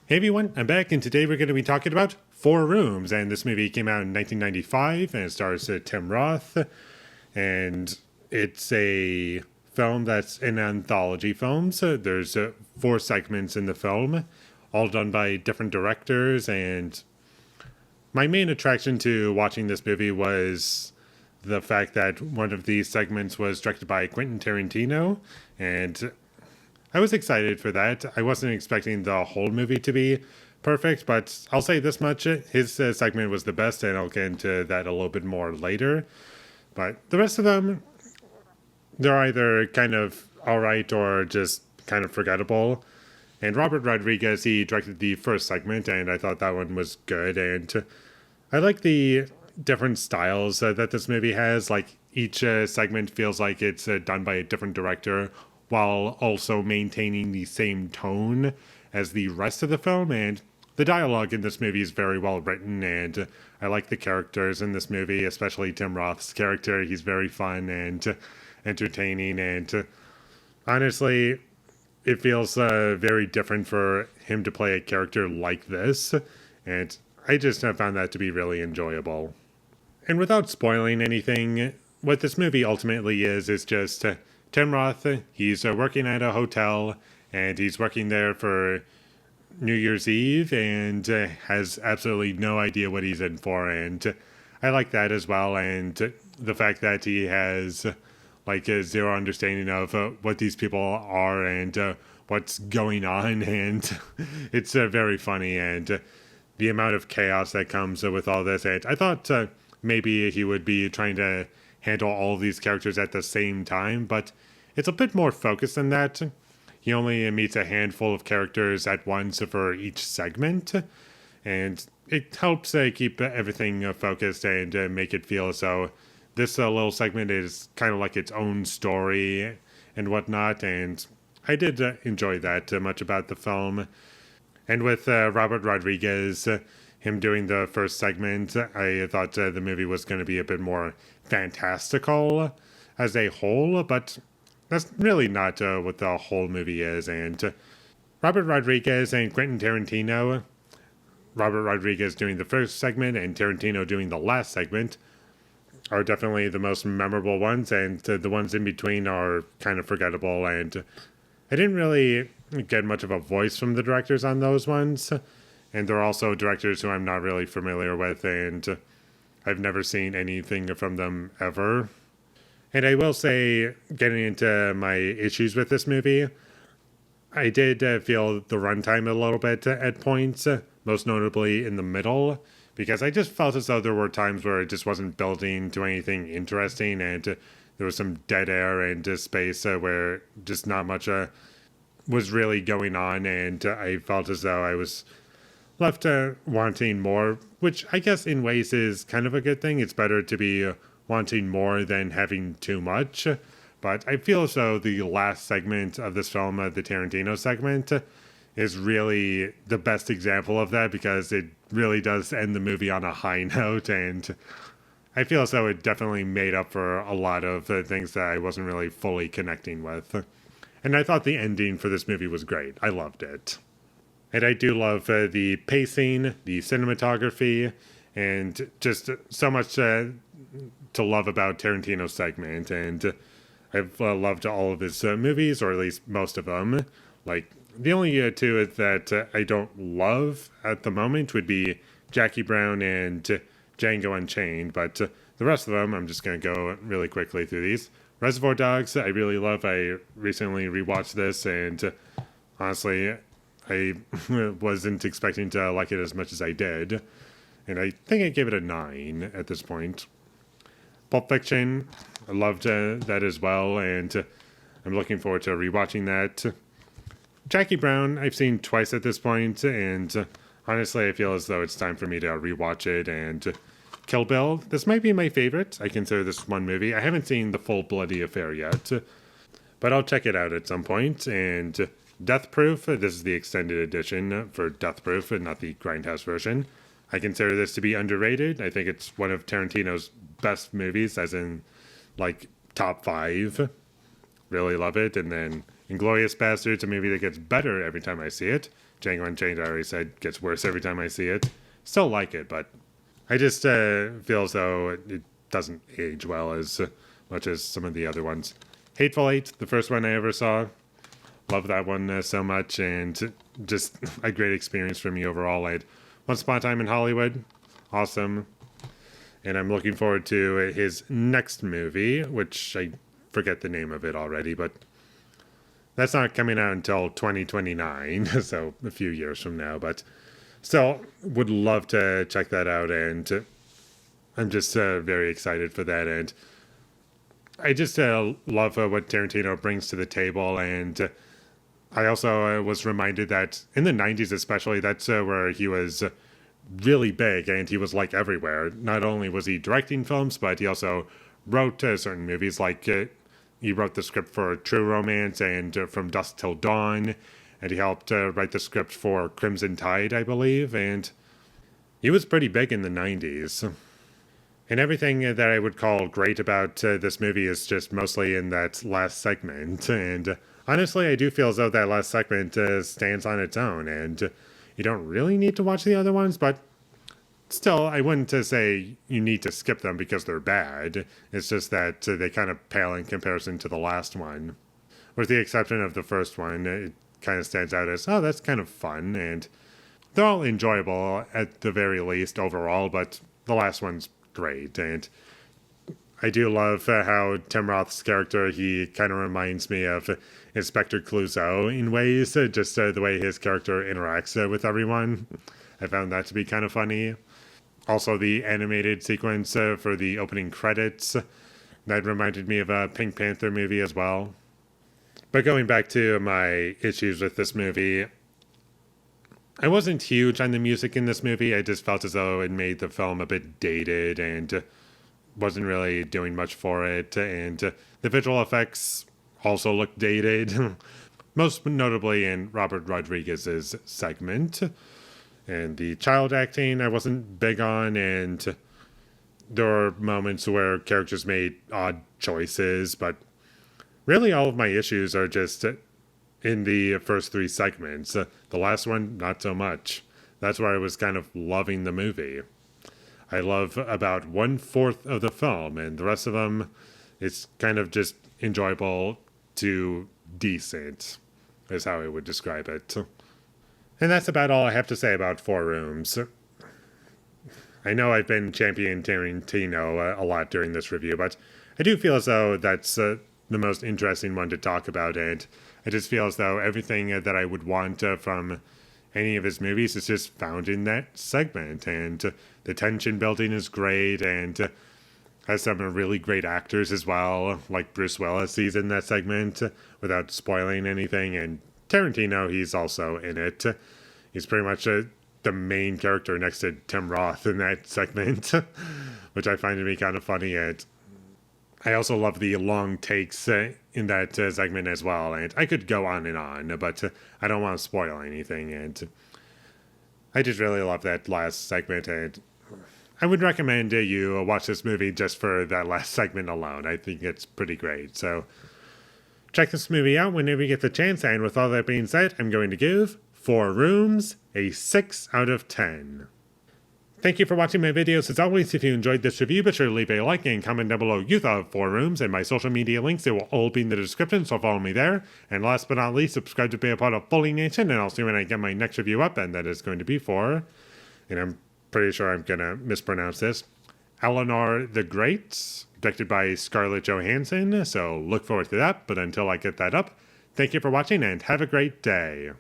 Hey everyone, I'm back, and today we're going to be talking about Four Rooms. And this movie came out in 1995, and it stars Tim Roth. And it's a film that's an anthology film. So there's four segments in the film, all done by different directors. And my main attraction to watching this movie was the fact that one of these segments was directed by Quentin Tarantino. And I was excited for that. I wasn't expecting the whole movie to be perfect, but I'll say this much. His segment was the best, and I'll get into that a little bit more later. But the rest of them, they're either kind of alright or just kind of forgettable. And Robert Rodriguez, he directed the first segment, and I thought that one was good. And I like the different styles that this movie has. Like, each segment feels like it's done by a different director, while also maintaining the same tone as the rest of the film. And the dialogue in this movie is very well written, and I like the characters in this movie, especially Tim Roth's character. He's very fun and entertaining, and honestly, it feels very different for him to play a character like this, and I just found that to be really enjoyable. And without spoiling anything, what this movie ultimately is just Tim Roth. He's working at a hotel, and he's working there for New Year's Eve, and has absolutely no idea what he's in for. And I like that as well, and the fact that he has like a zero understanding of what these people are and what's going on, and it's very funny, and the amount of chaos that comes with all this. And I thought maybe he would be trying to handle all of these characters at the same time, but it's a bit more focused than that. He only meets a handful of characters at once for each segment, and it helps keep everything focused and make it feel as though this little segment is kind of like its own story and whatnot. And I did enjoy that much about the film. And with Robert Rodriguez, him doing the first segment, I thought the movie was going to be a bit more fantastical as a whole, but that's really not what the whole movie is. And Robert Rodriguez and Quentin Tarantino, Robert Rodriguez doing the first segment and Tarantino doing the last segment, are definitely the most memorable ones, and the ones in between are kind of forgettable. And I didn't really get much of a voice from the directors on those ones, and they're also directors who I'm not really familiar with, and I've never seen anything from them ever. And I will say, getting into my issues with this movie, I did feel the runtime a little bit at points, most notably in the middle, because I just felt as though there were times where it just wasn't building to anything interesting, and there was some dead air and space where just not much was really going on, and I felt as though I was left wanting more, which I guess in ways is kind of a good thing. It's better to be wanting more than having too much. But I feel as though the last segment of this film, the Tarantino segment, is really the best example of that, because it really does end the movie on a high note, and I feel as though it definitely made up for a lot of things that I wasn't really fully connecting with. And I thought the ending for this movie was great. I loved it. And I do love the pacing, the cinematography, and just so much to love about Tarantino's segment. And I've loved all of his movies, or at least most of them. Like, the only two that I don't love at the moment would be Jackie Brown and Django Unchained, but the rest of them, I'm just going to go really quickly through these. Reservoir Dogs, I really love. I recently rewatched this, and honestly, I wasn't expecting to like it as much as I did, and I think I gave it a 9 at this point. Pulp Fiction, I loved that as well, and I'm looking forward to rewatching that. Jackie Brown, I've seen twice at this point, and honestly, I feel as though it's time for me to rewatch it. And Kill Bill, this might be my favorite. I consider this one movie. I haven't seen the full Bloody Affair yet, but I'll check it out at some point. And Death Proof, this is the extended edition for Death Proof, and not the Grindhouse version. I consider this to be underrated. I think it's one of Tarantino's best movies, as in, like, top 5. Really love it. And then Inglourious Basterds, a movie that gets better every time I see it. Django Unchained, I already said, gets worse every time I see it. Still like it, but I just feel as though it doesn't age well as much as some of the other ones. Hateful Eight, the first one I ever saw. Love that one so much, and just a great experience for me overall. I had Once Upon a Time in Hollywood. Awesome. And I'm looking forward to his next movie, which I forget the name of it already, but that's not coming out until 2029, so a few years from now. But still, would love to check that out, and I'm just very excited for that. And I just love what Tarantino brings to the table, and I also was reminded that in the 90s especially, that's where he was really big, and he was like everywhere. Not only was he directing films, but he also wrote certain movies, like he wrote the script for True Romance and From Dusk Till Dawn, and he helped write the script for Crimson Tide, I believe, and he was pretty big in the 90s. And everything that I would call great about this movie is just mostly in that last segment. And honestly, I do feel as though that last segment stands on its own. And you don't really need to watch the other ones, but still, I wouldn't say you need to skip them because they're bad. It's just that they kind of pale in comparison to the last one. With the exception of the first one, it kind of stands out as, oh, that's kind of fun. And they're all enjoyable at the very least overall, but the last one's great. And I do love how Tim Roth's character, he kind of reminds me of Inspector Clouseau in ways, just the way his character interacts with everyone. I found that to be kind of funny. Also, the animated sequence for the opening credits, that reminded me of a Pink Panther movie as well. But going back to my issues with this movie, I wasn't huge on the music in this movie. I just felt as though it made the film a bit dated and wasn't really doing much for it. And the visual effects also looked dated, most notably in Robert Rodriguez's segment. And the child acting I wasn't big on, and there were moments where characters made odd choices, but really all of my issues are just in the first three segments. The last one, not so much. That's where I was kind of loving the movie. I love about 1/4 of the film, and the rest of them, it's kind of just enjoyable to decent, is how I would describe it. And that's about all I have to say about Four Rooms. I know I've been championing Tarantino a lot during this review, but I do feel as though that's the most interesting one to talk about, and I just feel as though everything that I would want from any of his movies is just found in that segment, and the tension building is great, and has some really great actors as well, like Bruce Willis, he's in that segment without spoiling anything, and Tarantino, he's also in it. He's pretty much the main character next to Tim Roth in that segment, which I find to be kind of funny. And I also love the long takes in that segment as well. And I could go on, but I don't want to spoil anything. And I just really love that last segment. And I would recommend you watch this movie just for that last segment alone. I think it's pretty great. So check this movie out whenever you get the chance. And with all that being said, I'm going to give Four Rooms a 6 out of 10. Thank you for watching my videos. As always, if you enjoyed this review, be sure to leave a like and comment down below you thought of Four Rooms, and my social media links, they will all be in the description, so follow me there. And last but not least, subscribe to be a part of Foley Nation, and I'll see when I get my next review up, and that is going to be for, and I'm pretty sure I'm going to mispronounce this, Eleanor the Great, directed by Scarlett Johansson, so look forward to that. But until I get that up, thank you for watching and have a great day.